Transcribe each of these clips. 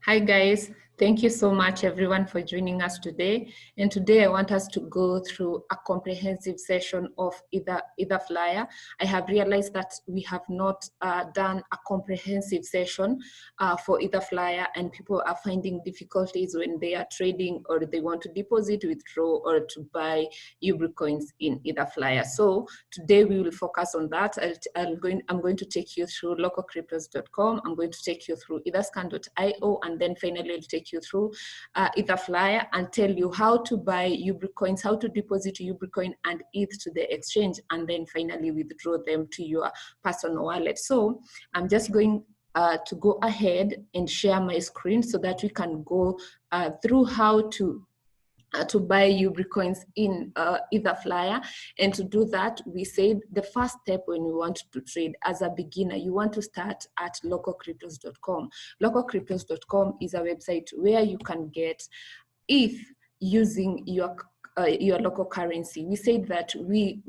Hi guys, thank you so much everyone for joining us today. And today I want us to go through a comprehensive session of Etherflyer. I have realized that we have not done a comprehensive session for Etherflyer, and people are finding difficulties when they are trading or they want to deposit, withdraw, or to buy Ubri coins in Etherflyer. So today we will focus on that. I'm going to take you through localcryptos.com. I'm going to take you through etherscan.io, and then finally I'll take you through Etherflyer and tell you how to buy Ubri coins, how to deposit Ubri coin and ETH to the exchange, and then finally withdraw them to your personal wallet. So I'm just going to go ahead and share my screen so that we can go through how to buy Ubri coins in Etherflyer. And to do that, we said the first step when you want to trade as a beginner, you want to start at localcryptos.com. Localcryptos.com is a website where you can get ETH using your local currency. We said that we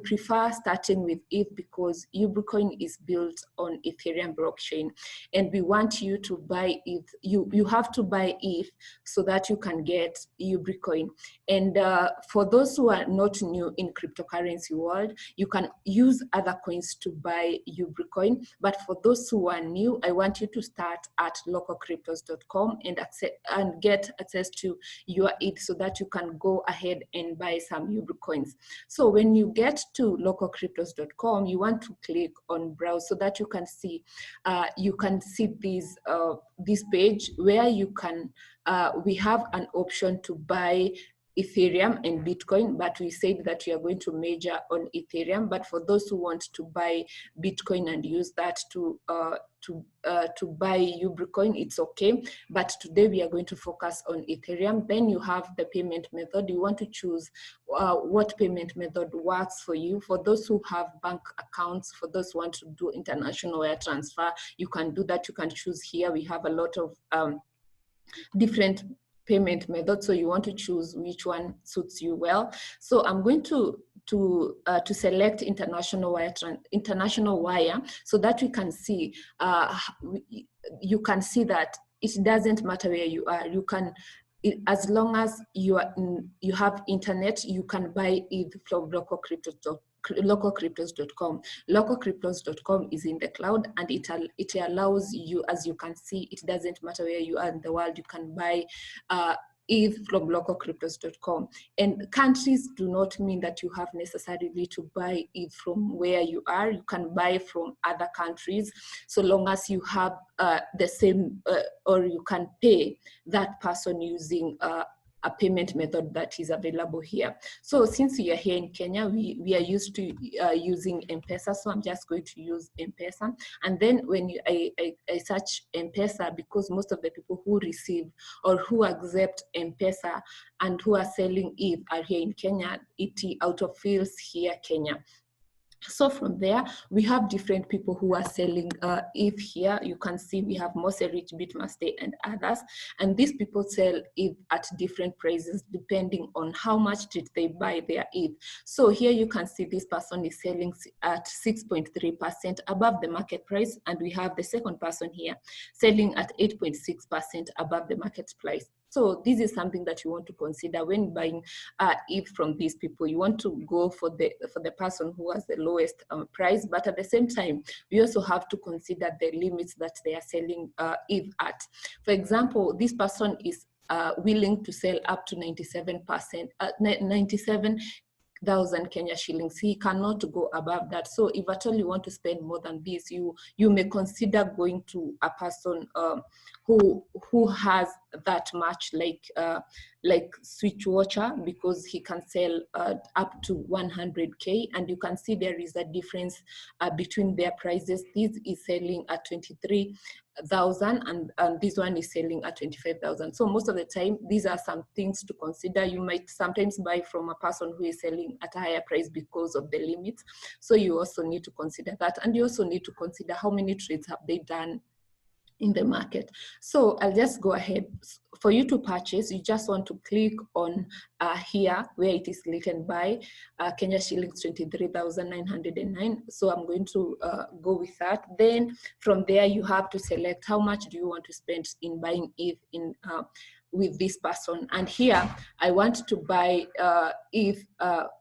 prefer starting with ETH because Ubri coin is built on Ethereum blockchain, and we want you to buy ETH. You have to buy ETH so that you can get Ubri coin. And for those who are not new in cryptocurrency world, you can use other coins to buy Ubri coin. But for those who are new, I want you to start at localcryptos.com and get access to your ETH so that you can go ahead and buy some Ubri coins. So when you get to localcryptos.com, you want to click on browse so that you can see this page where you can we have an option to buy Ethereum and Bitcoin, but we said that we are going to major on Ethereum. But for those who want to buy Bitcoin and use that to buy Ubri coin, it's okay. But today we are going to focus on Ethereum. Then you have the payment method. You want to choose what payment method works for you. For those who have bank accounts, for those who want to do international wire transfer, you can do that. You can choose here. We have a lot of different payment methods, so you want to choose which one suits you well. So I'm going to select international wire so that we can see you can see that it doesn't matter where you are. You can, as long as you have internet, you can buy ETH from localcryptos.com. Localcryptos.com is in the cloud, and it allows you, as you can see, it doesn't matter where you are in the world, you can buy ETH from localcryptos.com. And countries do not mean that you have necessarily to buy ETH from where you are. You can buy from other countries so long as you have the same or you can pay that person using a payment method that is available here. So since we are here in Kenya, we are used to using M-Pesa, so I'm just going to use M-Pesa. And then when I search M-Pesa, because most of the people who receive or who accept M-Pesa and who are selling ETH are here in Kenya, it autofills here Kenya. So from there, we have different people who are selling ETH here. You can see we have Rich, Bitmaster, and others. And these people sell ETH at different prices depending on how much did they buy their ETH. So here you can see this person is selling at 6.3% above the market price. And we have the second person here selling at 8.6% above the market price. So this is something that you want to consider when buying ETH from these people. You want to go for the person who has the lowest price, but at the same time, we also have to consider the limits that they are selling ETH at. For example, this person is willing to sell up to 97%, 97,000 Kenya shillings. He cannot go above that. So if at all you want to spend more than this, you may consider going to a person who has that much, like Switchwatcher, because he can sell up to 100K, and you can see there is a difference between their prices. This is selling at 23,000 and this one is selling at 25,000. So most of the time, these are some things to consider. You might sometimes buy from a person who is selling at a higher price because of the limits. So you also need to consider that, and you also need to consider how many trades have they done in the market. So I'll just go ahead. for you to purchase, you just want to click on here where it is written buy Kenya shillings 23,909. So I'm going to go with that. Then from there, you have to select how much do you want to spend in buying ETH in with this person. And here I want to buy ETH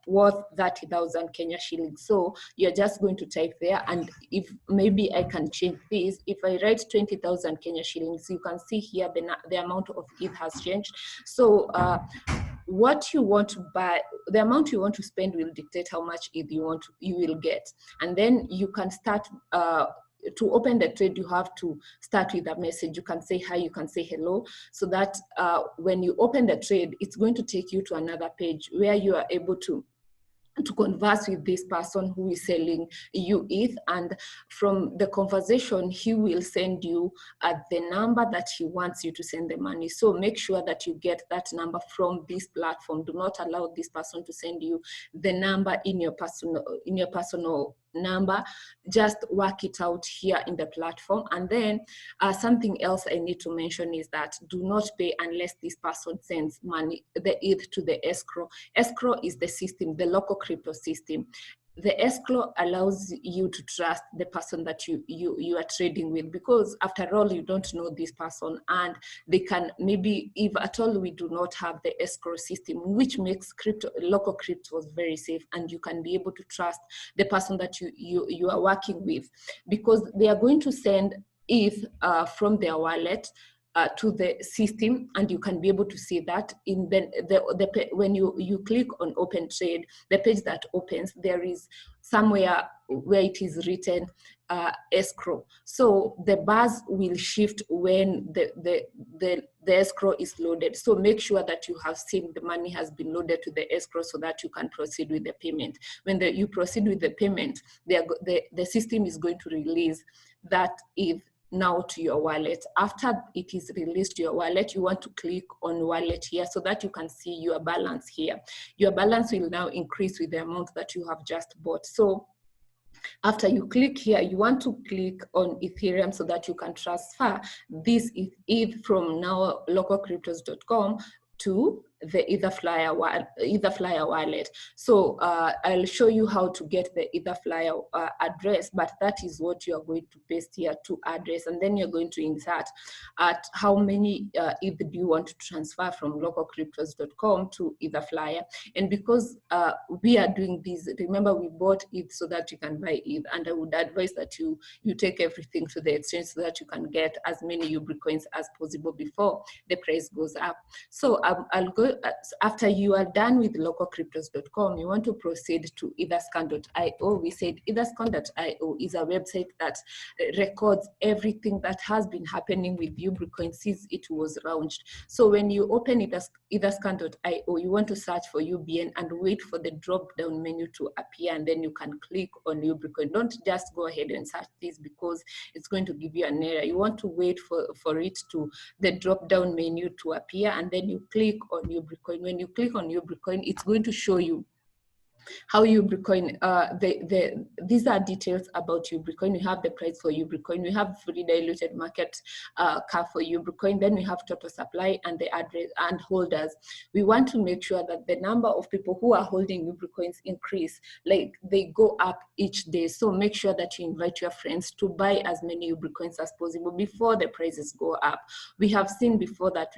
worth 30,000 Kenya shillings. So you're just going to type there, and if maybe I can change this, if I write 20,000 Kenya shillings, you can see here the amount of ETH has changed. So what you want to buy, the amount you want to spend will dictate how much ETH you will get. And then you can start to open the trade. You have to start with a message. You can say hi, you can say hello, so that when you open the trade, it's going to take you to another page where you are able to converse with this person who is selling you ETH, and from the conversation he will send you the number that he wants you to send the money. So make sure that you get that number from this platform. Do not allow this person to send you the number in your personal number. Just work it out here in the platform. And then something else I need to mention is that do not pay unless this person sends money, the ETH, to the escrow. Escrow is the system, the local crypto system. The escrow allows you to trust the person that you are trading with, because after all, you don't know this person, and they can, maybe if at all we do not have the escrow system, which makes local cryptos very safe, and you can be able to trust the person that you are working with, because they are going to send ETH from their wallet to the system, and you can be able to see that in when you click on open trade, the page that opens, there is somewhere where it is written escrow. So the bars will shift when the escrow is loaded. So make sure that you have seen the money has been loaded to the escrow so that you can proceed with the payment. When you proceed with the payment, the system is going to release that ETH now to your wallet. After it is released to your wallet, you want to click on wallet here so that you can see your balance here. Your balance will now increase with the amount that you have just bought. So after you click here, you want to click on Ethereum so that you can transfer this ETH from now localcryptos.com to the Etherflyer wallet. So I'll show you how to get the Etherflyer address, but that is what you are going to paste here to address, and then you're going to insert at how many ETH do you want to transfer from localcryptos.com to Etherflyer. And because we are doing this, remember we bought ETH so that you can buy ETH, and I would advise that you take everything to the exchange so that you can get as many Ubri coins as possible before the price goes up. So I'll go, after you are done with localcryptos.com, you want to proceed to etherscan.io. We said etherscan.io is a website that records everything that has been happening with Ubri coin since it was launched. So when you open etherscan.io, you want to search for UBN and wait for the drop down menu to appear, and then you can click on Ubri coin. Don't just go ahead and search this because it's going to give you an error. You want to wait for it to the drop down menu to appear, and then you click on Ubri coin. When you click on Ubri coin, it's going to show you how Ubri coin, these are details about Ubri coin. We have the price for Ubri coin. We have fully diluted market cap for Ubri coin. Then we have total supply and the address and holders. We want to make sure that the number of people who are holding Ubri coins increase, like they go up each day. So make sure that you invite your friends to buy as many Ubri coins as possible before the prices go up. We have seen before that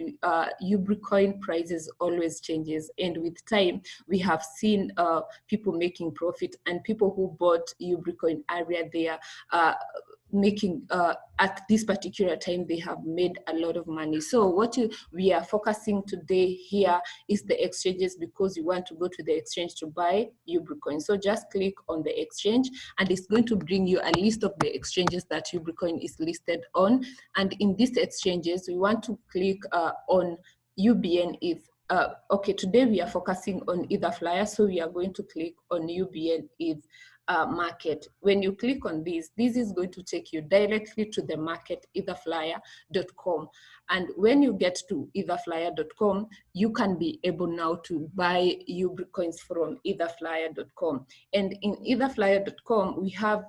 Ubri coin prices always changes, and with time we have seen people making profit, and people who bought Ubri coin area, they are making at this particular time they have made a lot of money. So what we are focusing today here is the exchanges, because you want to go to the exchange to buy Ubri coin. So just click on the exchange, and it's going to bring you a list of the exchanges that Ubri coin is listed on. And in these exchanges, we want to click on UBN ETH. Okay, today we are focusing on Etherflyer, so we are going to click on UBN ETH market. When you click on this is going to take you directly to the market, etherflyer.com. And when you get to etherflyer.com, you can be able now to buy Ubri coins from etherflyer.com. And in etherflyer.com, we have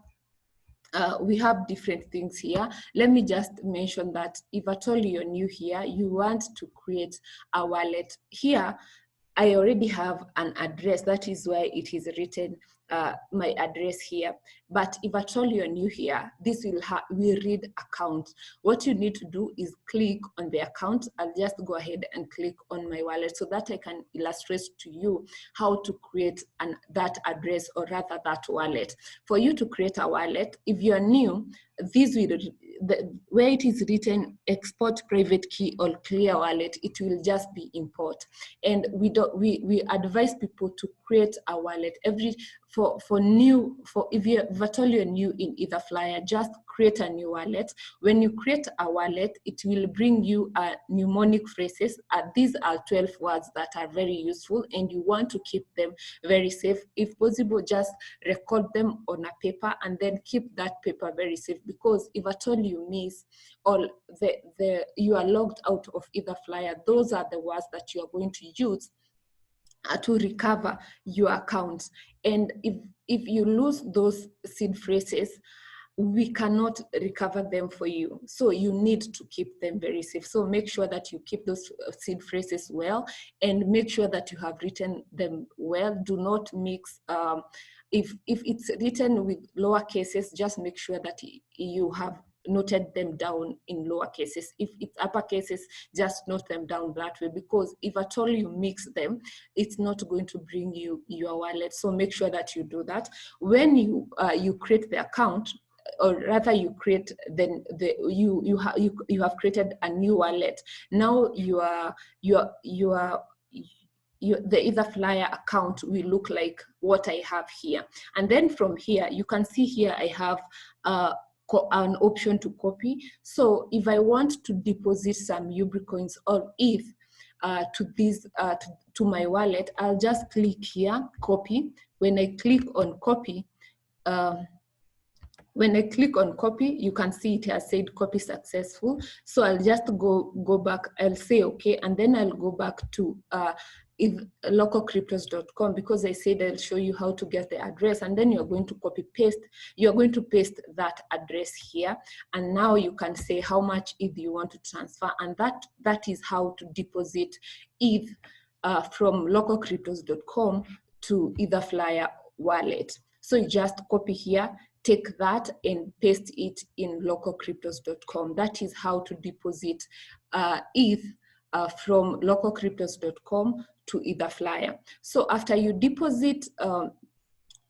we have different things here. Let me just mention that if at all you're new here, you want to create a wallet. Here, I already have an address. That is why it is written my address here. But if at all you're new here, this will read account. What you need to do is click on the account. I'll just go ahead and click on my wallet so that I can illustrate to you how to create that address, or rather that wallet. For you to create a wallet, if you're new, this will, where it is written export private key or clear wallet, it will just be import. And we advise people to create a wallet if at all you're new in Etherflyer, just create a new wallet. When you create a wallet, it will bring you mnemonic phrases. These are 12 words that are very useful, and you want to keep them very safe. If possible, just record them on a paper and then keep that paper very safe, because if at all you miss or you are logged out of Etherflyer, those are the words that you are going to use to recover your account. And if you lose those seed phrases, we cannot recover them for you. So you need to keep them very safe. So make sure that you keep those seed phrases well, and make sure that you have written them well. Do not mix, if it's written with lower cases, just make sure that you have noted them down in lower cases. If it's upper cases, just note them down that way, because if at all you mix them, it's not going to bring you your wallet. So make sure that you do that. When you create the account, or rather you create, then you have created a new wallet. Now the Etherflyer account will look like what I have here. And then from here, you can see here I have an option to copy. So if I want to deposit some Ubri coins or ETH to my wallet, I'll just click here, copy. When I click on copy, you can see it has said copy successful. So I'll just go back, I'll say okay, and then I'll go back to localcryptos.com, because I said I'll show you how to get the address, and then you're going to paste that address here, and now you can say how much ETH you want to transfer, and that is how to deposit ETH from localcryptos.com to Etherflyer wallet. So you just copy here, take that and paste it in localcryptos.com. That is how to deposit ETH from localcryptos.com to Etherflyer. So after you deposit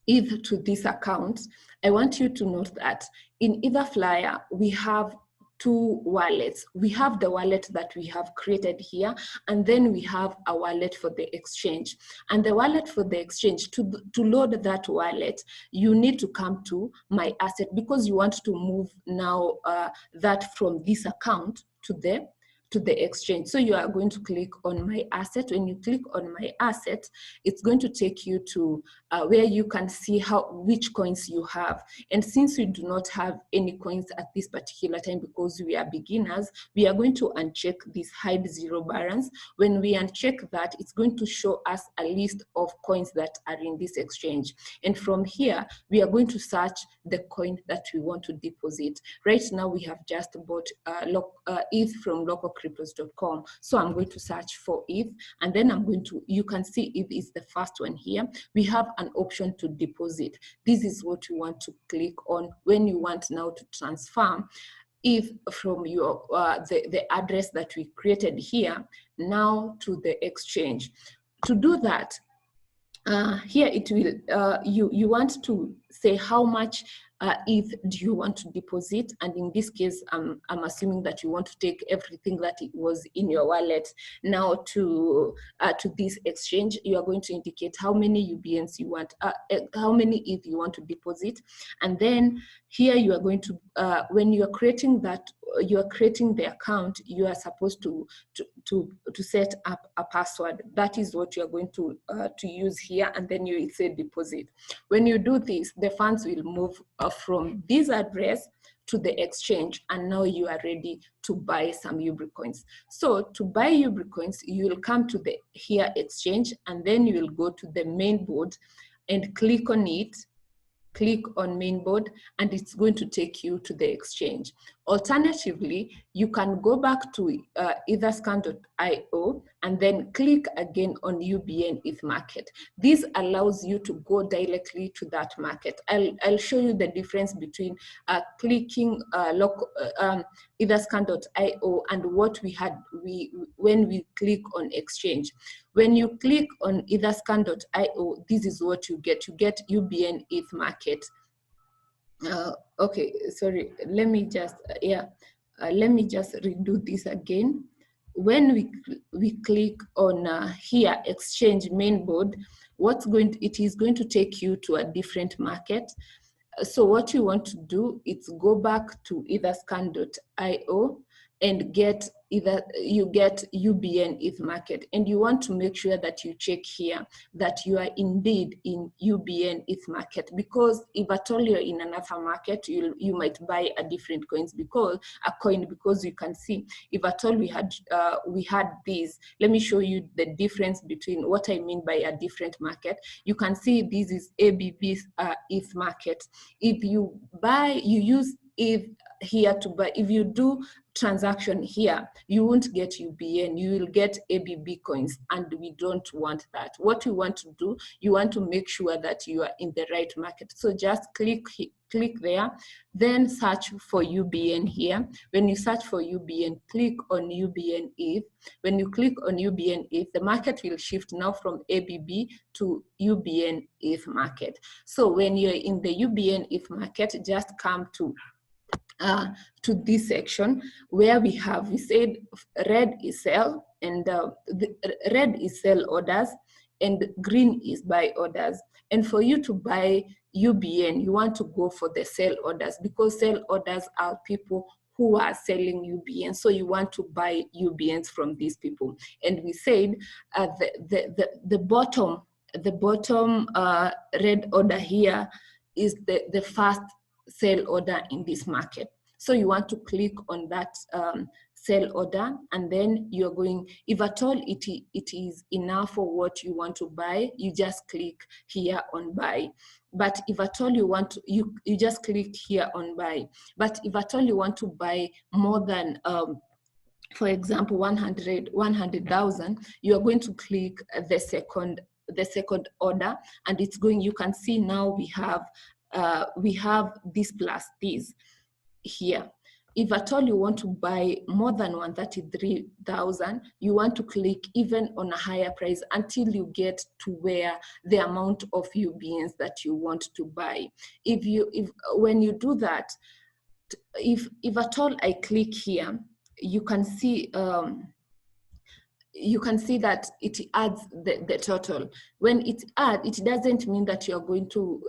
ETH to this account, I want you to note that in Etherflyer, we have two wallets. We have the wallet that we have created here, and then we have a wallet for the exchange. And the wallet for the exchange, to load that wallet, you need to come to my asset, because you want to move now that from this account to the exchange. So you are going to click on my asset. When you click on my asset, it's going to take you to where you can see which coins you have. And since we do not have any coins at this particular time, because we are beginners, we are going to uncheck this hide zero balance. When we uncheck that, it's going to show us a list of coins that are in this exchange. And from here, we are going to search the coin that we want to deposit. Right now, we have just bought ETH from localcryptos.com. So I'm going to search for ETH, and then you can see ETH is the first one here. We have an option to deposit. This is what you want to click on when you want now to transfer ETH from your the address that we created here now to the exchange. To do that, here it will, you want to say how much ETH do you want to deposit, and in this case, I'm assuming that you want to take everything that it was in your wallet now to this exchange. You are going to indicate how many UBNs you want, how many ETH you want to deposit, and then here you are going to, when you are creating the account, you are supposed to set up a password. That is what you are going to use here, and then you will say deposit. When you do this, the funds will move from this address to the exchange, and now you are ready to buy some Ubri coins. So to buy Ubri coins, you will come to the here exchange, and then you will go to the main board and click on it. click on mainboard, and it's going to take you to the exchange. Alternatively, you can go back to etherscan.io and then click again on UBN ETH market. This allows you to go directly to that market. I'll show you the difference between clicking etherscan.io and what we had when we click on exchange. When you click on etherscan.io, this is what you get. You get UBN ETH market. Okay, sorry, let me just, let me just redo this again. When we click on here, exchange mainboard, it is going to take you to a different market. So what you want to do is go back to etherscan.io and get UBN ETH market, and you want to make sure that you check here that you are indeed in UBN ETH market, because if at all you're in another market, you might buy a different coin, because you can see if at all we had these. Let me show you the difference between what I mean by a different market. You can see this is ABB's ETH market. If you use ETH here to buy, if you do transaction here, you won't get UBN, you will get ABB coins, and we don't want that. What you want to do, you want to make sure that you are in the right market. So just click there, then search for UBN here. When you search for UBN, click on UBN ETH. When you click on UBN ETH, the market will shift now from ABB to UBN ETH market. So when you're in the UBN ETH market, just come to this section where we said red is sell, and red is sell orders, and green is buy orders. And for you to buy UBN, you want to go for the sell orders, because sell orders are people who are selling UBN. So you want to buy UBNs from these people. And we said the bottom red order here is the first sell order in this market. So you want to click on that sell order, and then you're going, if at all it is enough for what you want to buy, you just click here on buy. But if at all you want to, you just click here on buy. But if at all you want to buy more than for example 100,000, you are going to click the second order, and it's going, you can see now we have this plus this here. If at all you want to buy more than 133,000, you want to click even on a higher price until you get to where the amount of UBNs that you want to buy. When you do that, if at all I click here, you can see that it adds the total. When it adds, it doesn't mean that you're going to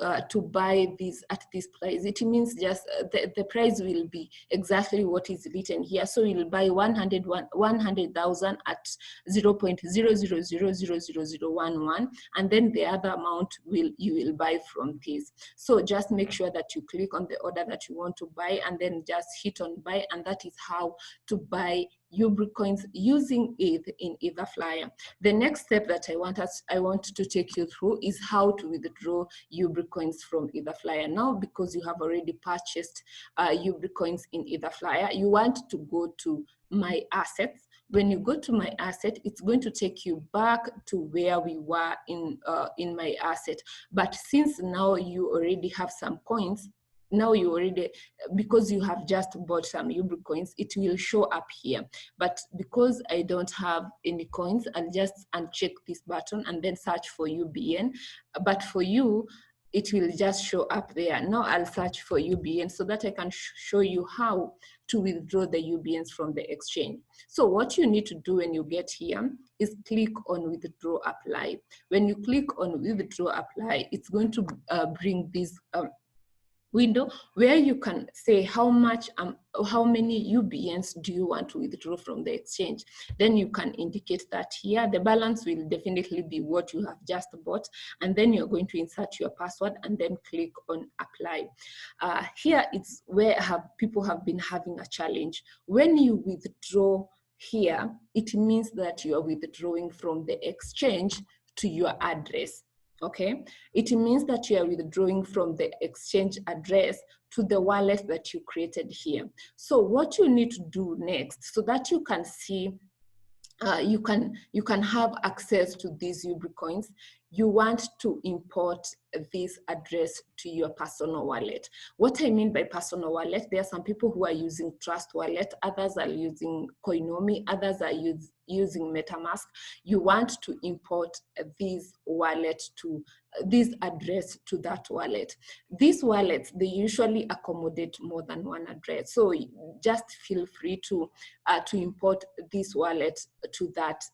buy this at this price. It means just the price will be exactly what is written here. So you'll buy 100,000 at 0.00000011, and then the other amount you will buy from this. So just make sure that you click on the order that you want to buy, and then just hit on buy, and that is how to buy UBRI coins using ETH in Etherflyer. The next step that I want to take you through is how to withdraw UBRI coins from Etherflyer. Now, because you have already purchased UBRI coins in Etherflyer, you want to go to My Assets. When you go to My Asset, it's going to take you back to where we were in My Asset. But since now you already have some coins, because you have just bought some UBRI coins, it will show up here. But because I don't have any coins, I'll just uncheck this button and then search for UBN. But for you, it will just show up there. Now I'll search for UBN so that I can show you how to withdraw the UBNs from the exchange. So what you need to do when you get here is click on withdraw apply. When you click on withdraw apply, it's going to bring this window where you can say how many UBNs do you want to withdraw from the exchange. Then you can indicate that here. The balance will definitely be what you have just bought, and then you're going to insert your password and then click on apply. Here it's where people have been having a challenge. When you withdraw here, it means that you are withdrawing from the exchange to your address. okay? It means that you are withdrawing from the exchange address to the wallet that you created here. So what you need to do next, so that you can see, you can have access to these UB coins, you want to import this address to your personal wallet. What I mean by personal wallet, there are some people who are using Trust Wallet, others are using Coinomi, others are using MetaMask. You want to import this wallet to this address to that wallet. These wallets, they usually accommodate more than one address. So just feel free to import this wallet to that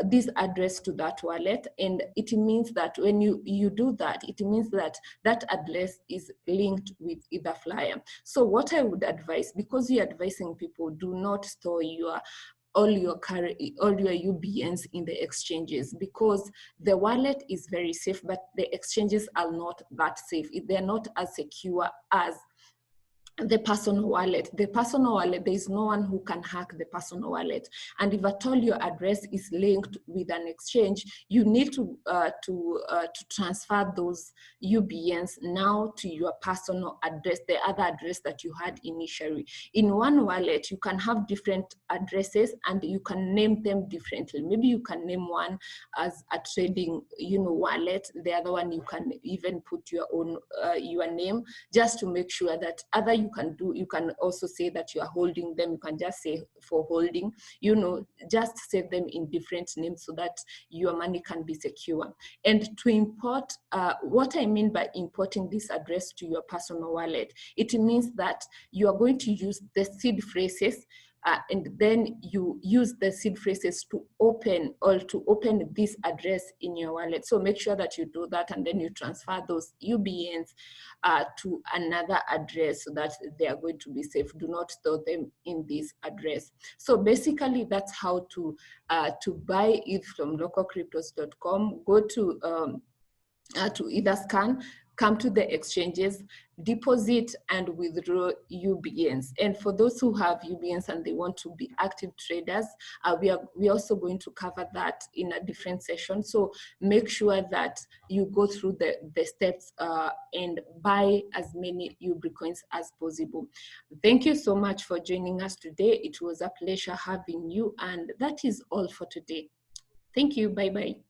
this address to that wallet. And it means that when you do that, it means that that address is linked with Etherflyer. So what I would advise, because you're advising people, do not store all your UBNs in the exchanges, because the wallet is very safe, but the exchanges are not that safe. They're not as secure as the personal wallet. The personal wallet, there is no one who can hack the personal wallet. And if at all your address is linked with an exchange, you need to transfer those UBNs now to your personal address, the other address that you had initially. In one wallet, you can have different addresses and you can name them differently. Maybe you can name one as a trading, wallet. The other one, you can even put your own your name, just to make sure that other you can also say that you are holding them. You can just say for holding, just save them in different names so that your money can be secure. And to import, what I mean by importing this address to your personal wallet, it means that you are going to use the seed phrases, and then you use the seed phrases to open this address in your wallet. So make sure that you do that, and then you transfer those UBNs to another address so that they are going to be safe. Do not store them in this address. So basically, that's how to buy it from localcryptos.com. Go to Etherscan, come to the exchanges, deposit and withdraw UBNs. And for those who have UBNs and they want to be active traders, we're also going to cover that in a different session. So make sure that you go through the steps and buy as many UB coins as possible. Thank you so much for joining us today. It was a pleasure having you, and that is all for today. Thank you. Bye-bye.